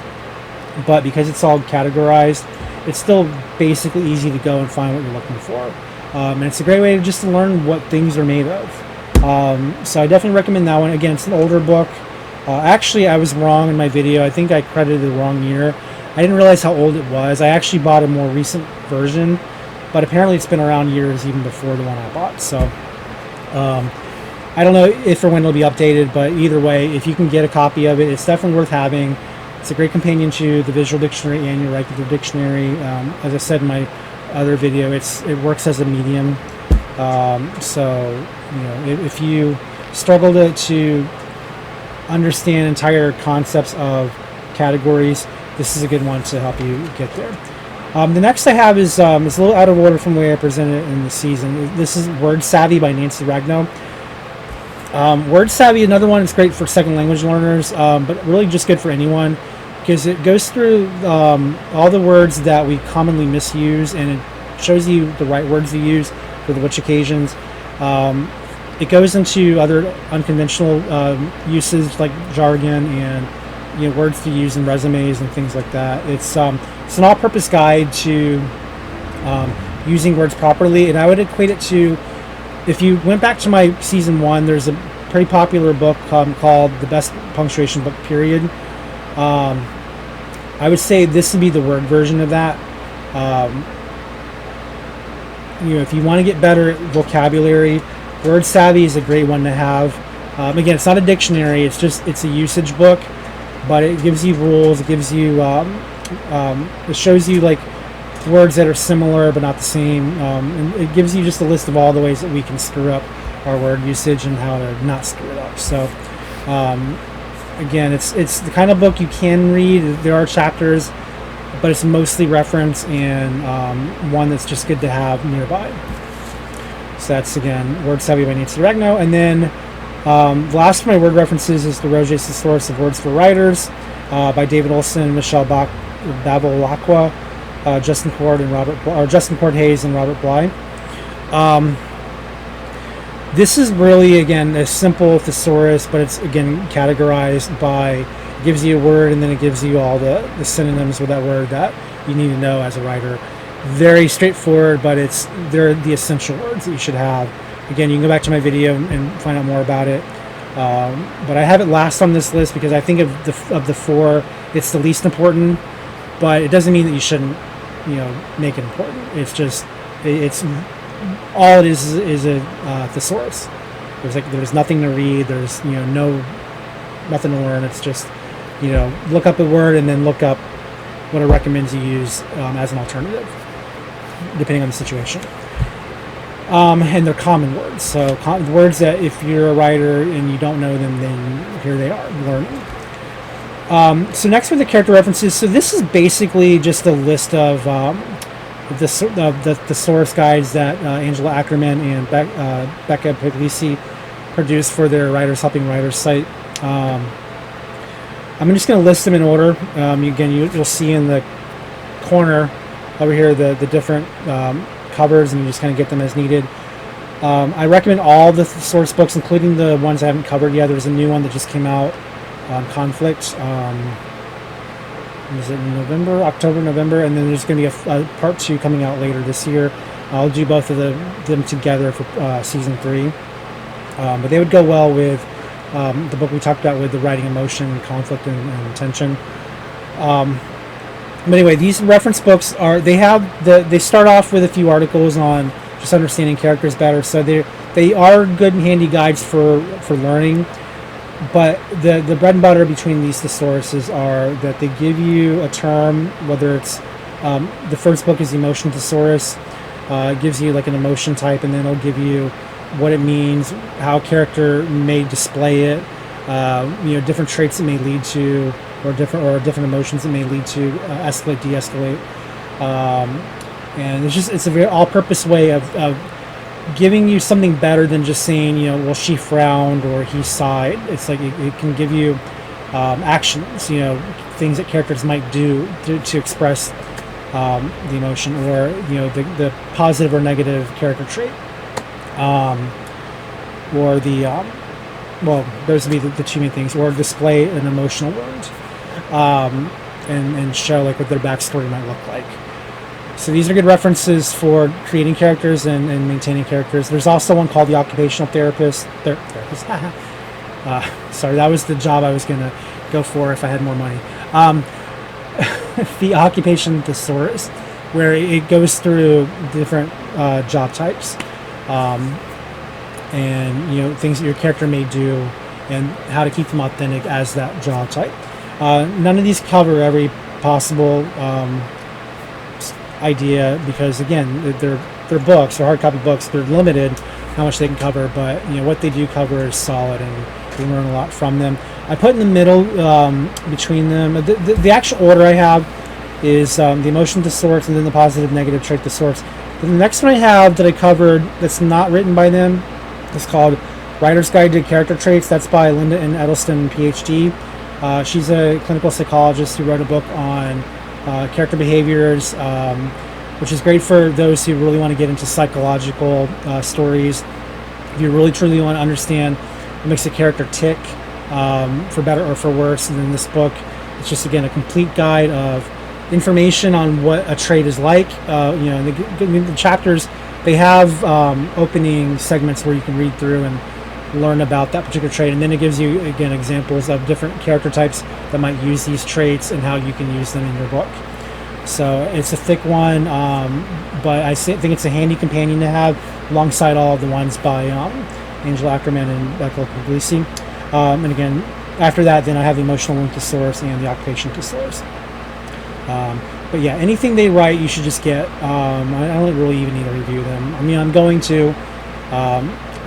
but because it's all categorized, it's still basically easy to go and find what you're looking for. And it's a great way to learn what things are made of. So I definitely recommend that one. Again, it's an older book. Actually, I was wrong in my video. I think I credited the wrong year. I didn't realize how old it was. I actually bought a more recent version, but apparently it's been around years even before the one I bought. So I don't know if or when it'll be updated, but either way, if you can get a copy of it, it's definitely worth having. It's a great companion to the visual dictionary and your regular dictionary. As I said in my other video, it works as a medium. So if you struggle to understand entire concepts of categories, this is a good one to help you get there. The next I have is it's a little out of order from the way I presented it in the season. This is Word Savvy by Nancy Ragno. Word Savvy, another one, it's great for second language learners, but really just good for anyone, because it goes through all the words that we commonly misuse, and it shows you the right words to use for which occasions. It goes into other unconventional uses like jargon and words to use in resumes and things like that. It's an all-purpose guide to using words properly, and I would equate it to, if you went back to my season 1, there's a pretty popular book called The Best Punctuation Book, period. I would say this would be the word version of that. If you want to get better at vocabulary, Word Savvy is a great one to have. Again, it's not a dictionary, it's a usage book, but it gives you rules, it gives you it shows you like words that are similar but not the same, and it gives you just a list of all the ways that we can screw up our word usage and how to not screw it up. So again, it's the kind of book you can read. There are chapters, but it's mostly reference, and one that's just good to have nearby. So that's, again, Word Savvy by Nancy Ragno. And then the last of my word references is the Roget's Thesaurus of Words for Writers by David Olson, Michelle Babalacqua, Justin Cord Hayes, and Robert Bly. This is really, again, a simple thesaurus, but it's, again, categorized by, it gives you a word, and then it gives you all the synonyms with that word that you need to know as a writer. Very straightforward, but they're the essential words that you should have. Again, you can go back to my video and find out more about it. But I have it last on this list because I think of the 4, it's the least important. But it doesn't mean that you shouldn't, make it important. It's just, it's all it is a thesaurus. There's nothing to read. There's nothing to learn. It's just look up a word and then look up what it recommends you use as an alternative, depending on the situation. And they're common words. So words that if you're a writer and you don't know them, then here they are, learning. So next are the character references. So this is basically just a list of the thesaurus guides that Angela Ackerman and Becca Puglisi produced for their Writers Helping Writers site. I'm just going to list them in order. Again, you'll see in the corner over here the different covers, and you just kind of get them as needed. I recommend all the Thesaurus books, including the ones I haven't covered yet. There's a new one that just came out on Conflict. Was it November, October, November? And then there's going to be a part 2 coming out later this year. I'll do both of them together for season 3. But they would go well with the book we talked about with the writing emotion, conflict, and tension. But anyway, these reference books they start off with a few articles on just understanding characters better. So they are good and handy guides for learning. But the bread and butter between these thesauruses are that they give you a term, whether it's the first book is the emotion thesaurus. It gives you like an emotion type, and then it'll give you what it means, how a character may display it, different traits it may lead to, or different emotions it may lead to, escalate, de-escalate, and it's a very all-purpose way of giving you something better than just saying, well, she frowned or he sighed. It's like it can give you actions, things that characters might do to express the emotion, or the positive or negative character trait, or those would be the two main things, or display an emotional wound, and show like what their backstory might look like. So these are good references for creating characters and maintaining characters. There's also one called the Occupational Therapist. Sorry, that was the job I was going to go for if I had more money. The Occupation Thesaurus, where it goes through different job types, and things that your character may do, and how to keep them authentic as that job type. None of these cover every possible idea, because again, they're books, they're hard copy books, they're limited how much they can cover, but what they do cover is solid, and you learn a lot from them. I put in the middle between them the actual order I have is the emotion thesaurus, and then the positive negative trait thesaurus. The next one I have that I covered that's not written by them is called Writer's Guide to Character Traits. That's by Linda N. Edelston, PhD. She's a clinical psychologist who wrote a book on character behaviors, which is great for those who really want to get into psychological stories. If you really truly want to understand what makes a character tick, for better or for worse, and then this book, it's just again a complete guide of information on what a trait is like. The chapters, they have opening segments where you can read through and learn about that particular trait, and then it gives you again examples of different character types that might use these traits and how you can use them in your book. So it's a thick one, but I think it's a handy companion to have alongside all of the ones by Angel Ackerman and Becca Puglisi. And again, after that, then I have the Emotional Wound Thesaurus and the Occupation Thesaurus. But yeah, anything they write, you should just get. I don't really even need to review them. I mean, I'm going to,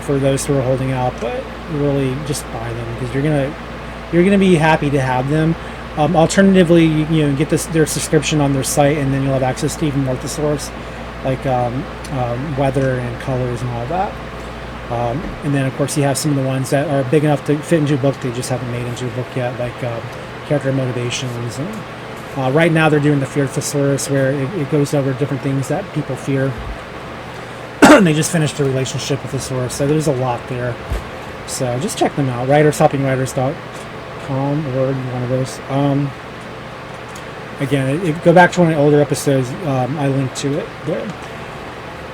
for those who are holding out, but really just buy them, because you're gonna be happy to have them. Alternatively, you get their subscription on their site, and then you'll have access to even more thesaurus, like weather and colors and all that. And then, of course, you have some of the ones that are big enough to fit into a book they just haven't made into a book yet, like character motivations. And right now they're doing the Fear Thesaurus, where it goes over different things that people fear. And they just finished a relationship with Thesaurus, so there's a lot there. So just check them out, writershelpingwriters.com, or one of those. Again, go back to one of the older episodes. I linked to it there.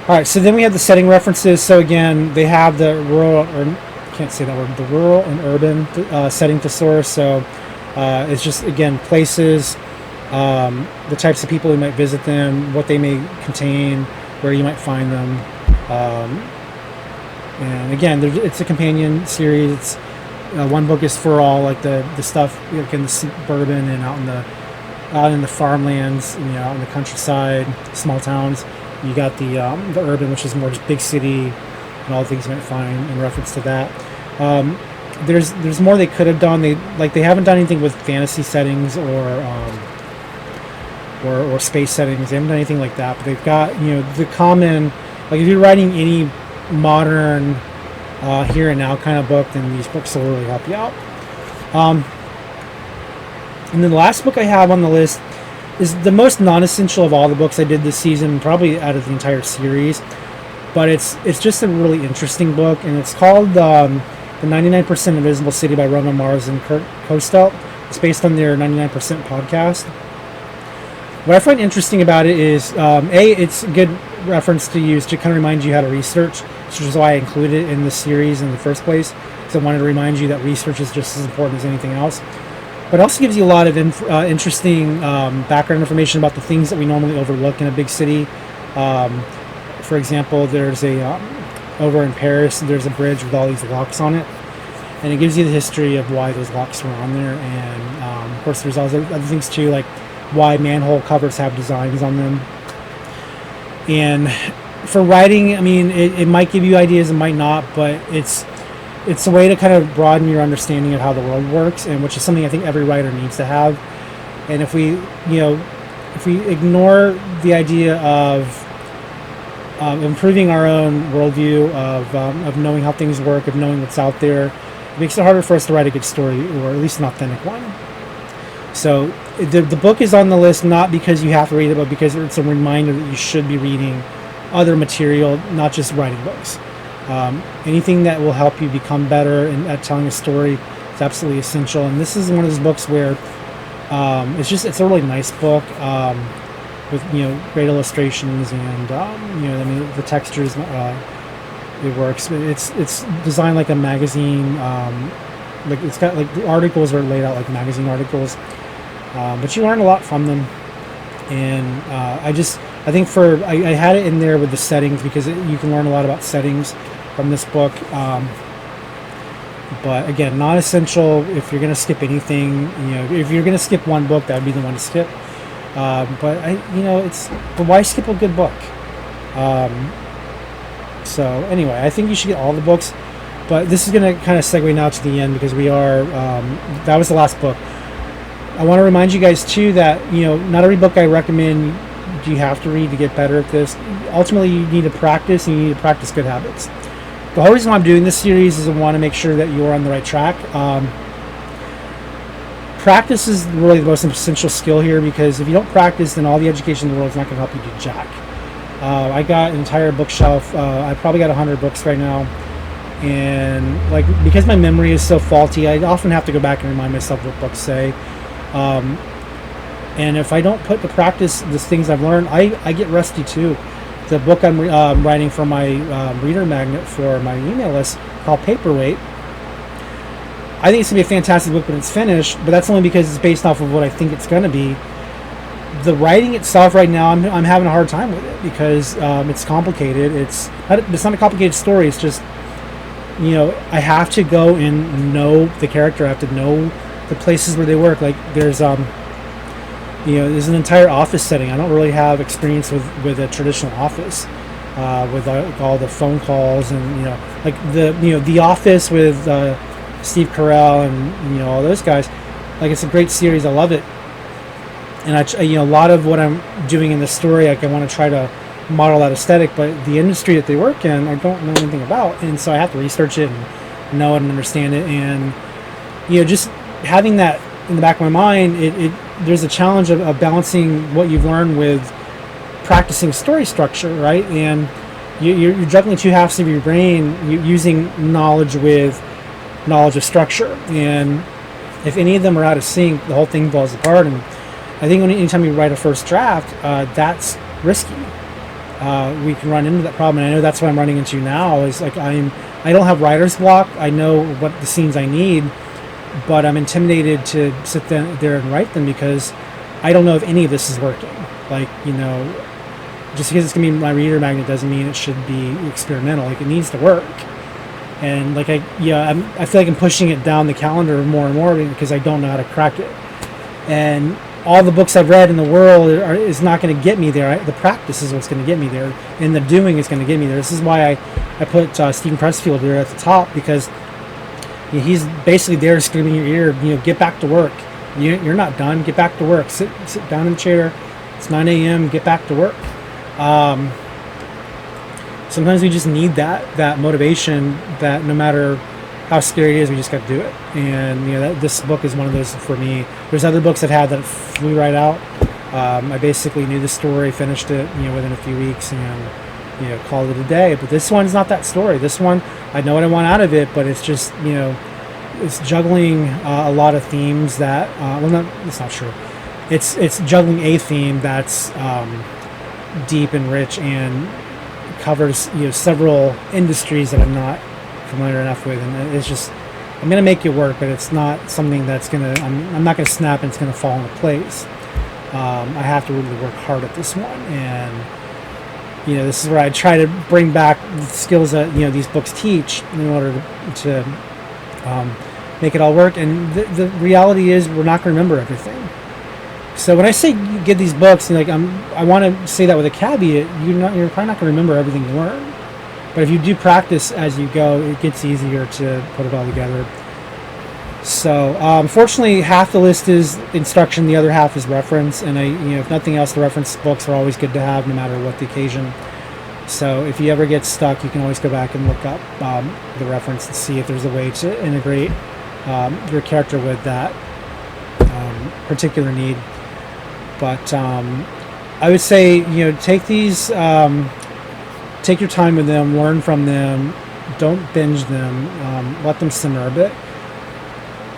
All right, so then we have the setting references. So again, they have the rural, or can't say that word, the rural and urban setting thesaurus. So it's just, again, places, the types of people who might visit them, what they may contain, where you might find them. And again, it's a companion series. It's, one book is for all, like the stuff like in the suburban and out in the farmlands, out in the countryside, small towns. You got the urban, which is more just big city, and all the things you might find in reference to that. There's more they could have done. They haven't done anything with fantasy settings or space settings. They haven't done anything like that. But they've got the common, like if you're writing any modern here and now kind of book, then these books will really help you out. And then the last book I have on the list is the most non-essential of all the books I did this season, probably out of the entire series. but it's just a really interesting book, and it's called the 99% Invisible City by Roman Mars and Kurt Kostel. It's based on their 99% podcast. What I find interesting about it is, it's a good reference to use to kind of remind you how to research, which is why I included it in the series in the first place, because I wanted to remind you that research is just as important as anything else. But it also gives you a lot of interesting background information about the things that we normally overlook in a big city. For example, there's over in Paris, there's a bridge with all these locks on it, and it gives you the history of why those locks were on there. And of course, there's other things too, like why manhole covers have designs on them. And for writing, I mean, it might give you ideas, it might not, but it's a way to kind of broaden your understanding of how the world works, and which is something I think every writer needs to have. And if we ignore the idea of improving our own worldview, of knowing how things work, of knowing what's out there, it makes it harder for us to write a good story, or at least an authentic one. So the book is on the list not because you have to read it, but because it's a reminder that you should be reading other material, not just writing books. Anything that will help you become better at telling a story is absolutely essential. And this is one of those books where it's a really nice book with great illustrations, and I mean the textures. It works. It's designed like a magazine. Like it's got like the articles are laid out like magazine articles, but you learn a lot from them. And I think I had it in there with the settings because you can learn a lot about settings from this book. But again, not essential if you're going to skip anything. If you're going to skip one book, that would be the one to skip. But why skip a good book? So anyway, I think you should get all the books. But this is going to kind of segue now to the end, because we are that was the last book. I want to remind you guys too that not every book I recommend do you have to read to get better at this. Ultimately, you need to practice, and you need to practice good habits. The whole reason why I'm doing this series is I want to make sure that you're on the right track. Practice is really the most essential skill here, because if you don't practice, then all the education in the world is not going to help you do jack. I got an entire bookshelf. I probably got 100 books right now, and because my memory is so faulty, I often have to go back and remind myself what books say. And if I don't put to practice the things I've learned, I get rusty too. The book I'm writing for my reader magnet for my email list, called Paperweight, I think it's going to be a fantastic book when it's finished, but that's only because it's based off of what I think it's going to be. The writing itself right now, I'm having a hard time with it, because it's complicated. It's not a complicated story. It's just, I have to go and know the character. I have to know the places where they work. Like there's there's an entire office setting. I don't really have experience with a traditional office, with all the phone calls and the office with Steve Carell and all those guys. Like, it's a great series. I love it, and a lot of what I'm doing in the story, I want to try to model that aesthetic. But the industry that they work in, I don't know anything about, and so I have to research it and know it and understand it. And just having that in the back of my mind, there's a challenge of balancing what you've learned with practicing story structure, right? And you're juggling two halves of your brain, using knowledge with knowledge of structure. And if any of them are out of sync, the whole thing falls apart. And I think anytime you write a first draft, that's risky. We can run into that problem, and I know that's what I'm running into now. Is like I don't have writer's block. I know what the scenes I need, but I'm intimidated to sit there and write them, because I don't know if any of this is working. Just because it's going to be my reader magnet doesn't mean it should be experimental. Like, it needs to work. And I feel like I'm pushing it down the calendar more and more, because I don't know how to crack it. And all the books I've read in the world is not going to get me there. The practice is what's going to get me there, and the doing is going to get me there. This is why I put Stephen Pressfield there at the top, because he's basically there screaming in your ear, get back to work. You're not done. Get back to work. Sit down in the chair. It's 9 a.m. Get back to work. Sometimes we just need that motivation, that no matter how scary it is, we just got to do it. And this book is one of those for me. There's other books I've had that flew right out. I basically knew the story, finished it within a few weeks, and call it a day. But this one's not that story. This one, I know what I want out of it, but it's just, it's juggling a lot of themes that, it's not true. It's juggling a theme that's deep and rich and covers, several industries that I'm not familiar enough with. And it's just, I'm going to make it work, but it's not something that's going to, I'm not going to snap and it's going to fall into place. I have to really work hard at this one. And, this is where I try to bring back the skills that, these books teach in order to make it all work. And the reality is we're not going to remember everything. So when I say you get these books, I want to say that with a caveat, you're probably not going to remember everything you learn. But if you do practice as you go, it gets easier to put it all together. So, unfortunately, half the list is instruction, the other half is reference. And if nothing else, the reference books are always good to have, no matter what the occasion. So, if you ever get stuck, you can always go back and look up the reference and see if there's a way to integrate your character with that particular need. But I would say, take these, take your time with them, learn from them, don't binge them, let them simmer a bit.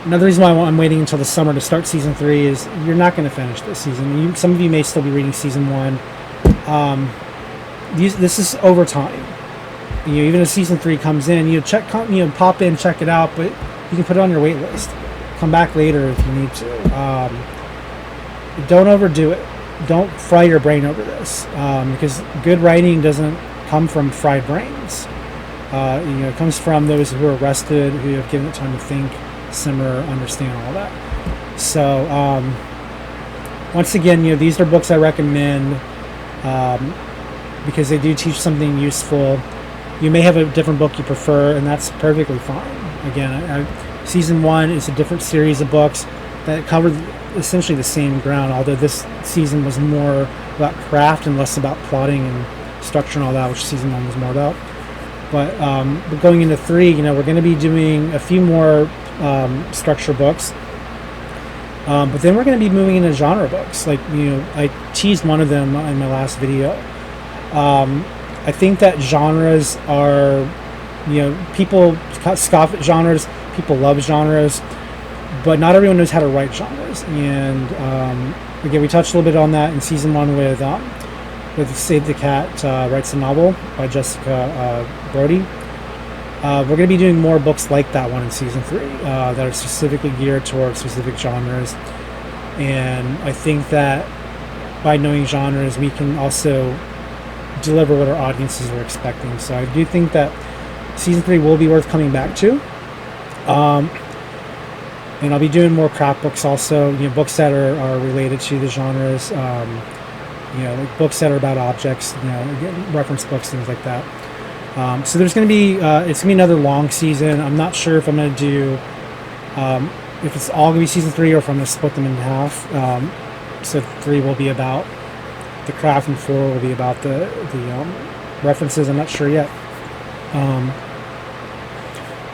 Another reason why I'm waiting until the summer to start season 3 is you're not going to finish this season. Some of you may still be reading season 1. This is over time. Even if season 3 comes in, pop in, check it out, but you can put it on your wait list. Come back later if you need to. Don't overdo it. Don't fry your brain over this, because good writing doesn't come from fried brains. It comes from those who are rested, who have given it time to think, simmer, understand all that. So once again, these are books I recommend because they do teach something useful. You may have a different book you prefer, and that's perfectly fine. Again, season 1 is a different series of books that covered essentially the same ground, although this season was more about craft and less about plotting and structure and all that, which season 1 was more about. But going into 3, we're going to be doing a few more structure books, but then we're going to be moving into genre books. I teased one of them in my last video. I think that genres are, people scoff at genres, people love genres, but not everyone knows how to write genres. And again, we touched a little bit on that in season 1 with Save the Cat Writes a Novel by Jessica Brody. We're going to be doing more books like that one in season 3 that are specifically geared towards specific genres. And I think that by knowing genres, we can also deliver what our audiences are expecting. So I do think that season 3 will be worth coming back to. And I'll be doing more craft books also, books that are related to the genres, like books that are about objects, reference books, things like that. So there's going to be, it's going to be another long season. I'm not sure if I'm going to do, if it's all going to be season 3 or if I'm going to split them in half. So 3 will be about the craft and 4 will be about the references. I'm not sure yet.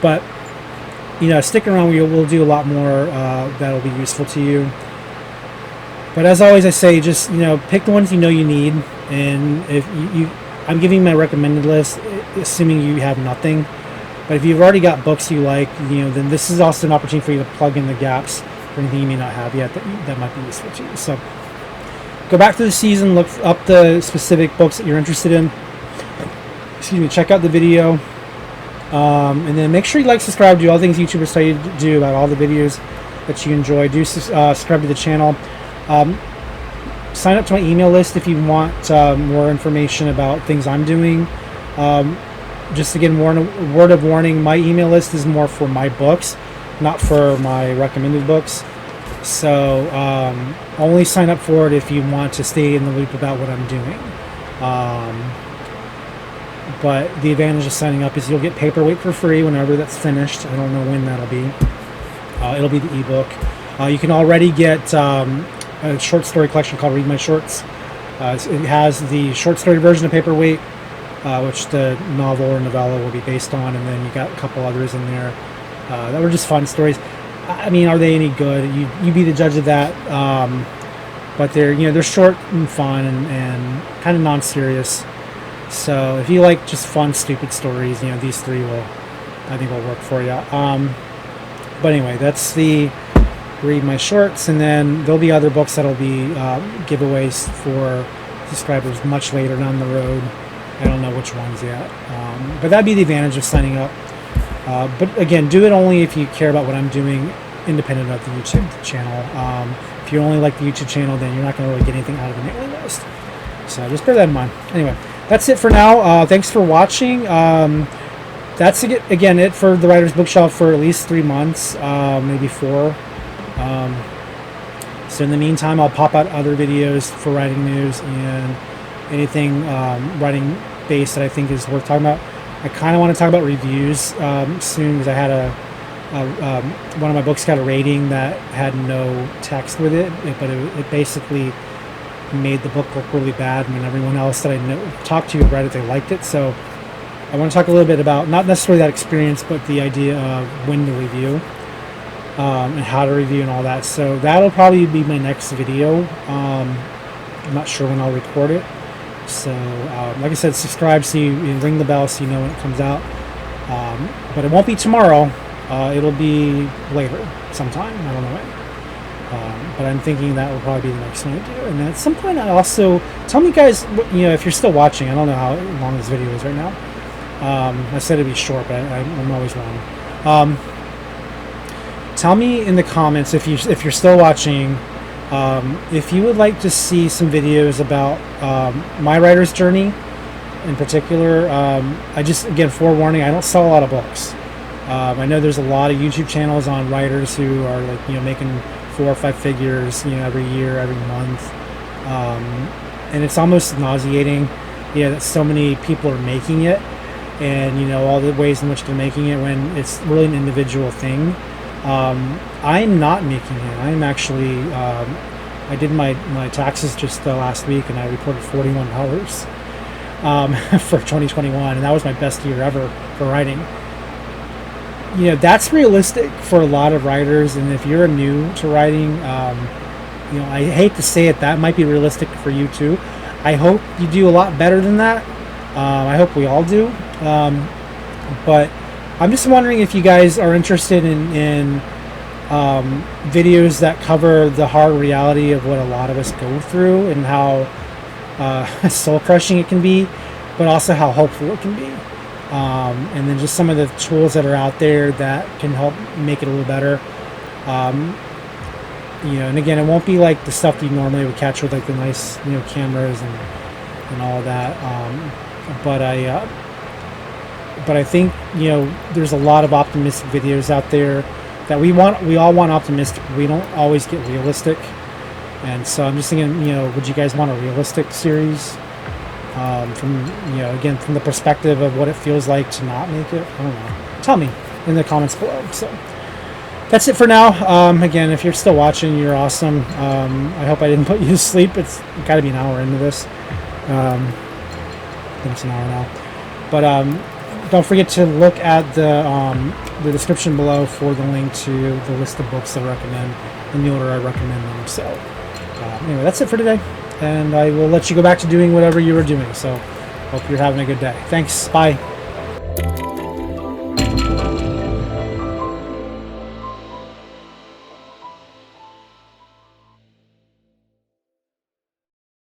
But, stick around. We'll do a lot more that'll be useful to you. But as always, I say, just, pick the ones you need. And if I'm giving my recommended list, assuming you have nothing. But if you've already got books you like, then this is also an opportunity for you to plug in the gaps for anything you may not have yet that might be useful to you. So go back to the season, look up the specific books that you're interested in. Check out the video. And then make sure you subscribe, do all the things YouTubers tell you to do about all the videos that you enjoy. Do subscribe to the channel. Sign up to my email list if you want more information about things I'm doing. Just again, word of warning, my email list is more for my books, not for my recommended books. So only sign up for it if you want to stay in the loop about what I'm doing. But the advantage of signing up is you'll get Paperweight for free whenever that's finished. I don't know when that'll be. It'll be the ebook. You can already get a short story collection called Read My Shorts. It has the short story version of Paperweight, which the novel or novella will be based on, and then you got a couple others in there that were just fun stories. I mean, are they any good? You be the judge of that. But they're short and fun and kind of non-serious. So if you like just fun, stupid stories, these three I think will work for you. But anyway, that's the read my shorts, and then there'll be other books that'll be giveaways for subscribers much later down the road. I don't know which ones yet, but that'd be the advantage of signing up. But again, do it only if you care about what I'm doing, independent of the YouTube channel. If you only like the YouTube channel, then you're not going to really get anything out of the mailing list. So just bear that in mind. Anyway, that's it for now. Thanks for watching. That's again it for the Writer's Bookshelf for at least 3 months, maybe 4. So in the meantime, I'll pop out other videos for writing news and anything writing based that I think is worth talking about. I kind of want to talk about reviews soon, because I had one of my books got a rating that had no text with it, but it basically made the book look really bad when everyone else that I talked to read it, they liked it. So I want to talk a little bit about not necessarily that experience, but the idea of when to review and how to review and all that. So that'll probably be my next video. I'm not sure when I'll record it. So like I said, subscribe so you ring the bell so you know when it comes out. But it won't be tomorrow. It'll be later sometime. I don't know when. But I'm thinking that will probably be the next one I do. And at some point, I also tell me, guys, if you're still watching. I don't know how long this video is right now. I said it'd be short, but I'm always wrong. Tell me in the comments if you're still watching, if you would like to see some videos about my writer's journey in particular. Again, forewarning, I don't sell a lot of books. I know there's a lot of YouTube channels on writers who are making 4 or 5 figures every year, every month, and it's almost nauseating that so many people are making it, and all the ways in which they're making it, when it's really an individual thing. I'm not making it. I'm actually I did my taxes just last week, and I reported $41 for 2021, and that was my best year ever for writing. That's realistic for a lot of writers, and if you're new to writing, I hate to say it, that might be realistic for you too. I hope you do a lot better than that. I hope we all do. But I'm just wondering if you guys are interested in videos that cover the hard reality of what a lot of us go through, and how soul-crushing it can be, but also how hopeful it can be. And then just some of the tools that are out there that can help make it a little better. And again, it won't be like the stuff that you normally would catch with the nice cameras and all of that. But I think there's a lot of optimistic videos out there that we all want optimistic. We don't always get realistic, and so I'm just thinking, would you guys want a realistic series? From again, from the perspective of what it feels like to not make it. I don't know. Tell me in the comments below. So that's it for now. Again, if you're still watching, you're awesome. I hope I didn't put you to sleep. It's got to be an hour into this. I think it's an hour now. But don't forget to look at the description below for the link to the list of books that I recommend in the order I recommend them. So anyway, that's it for today. And I will let you go back to doing whatever you were doing. So hope you're having a good day. Thanks. Bye.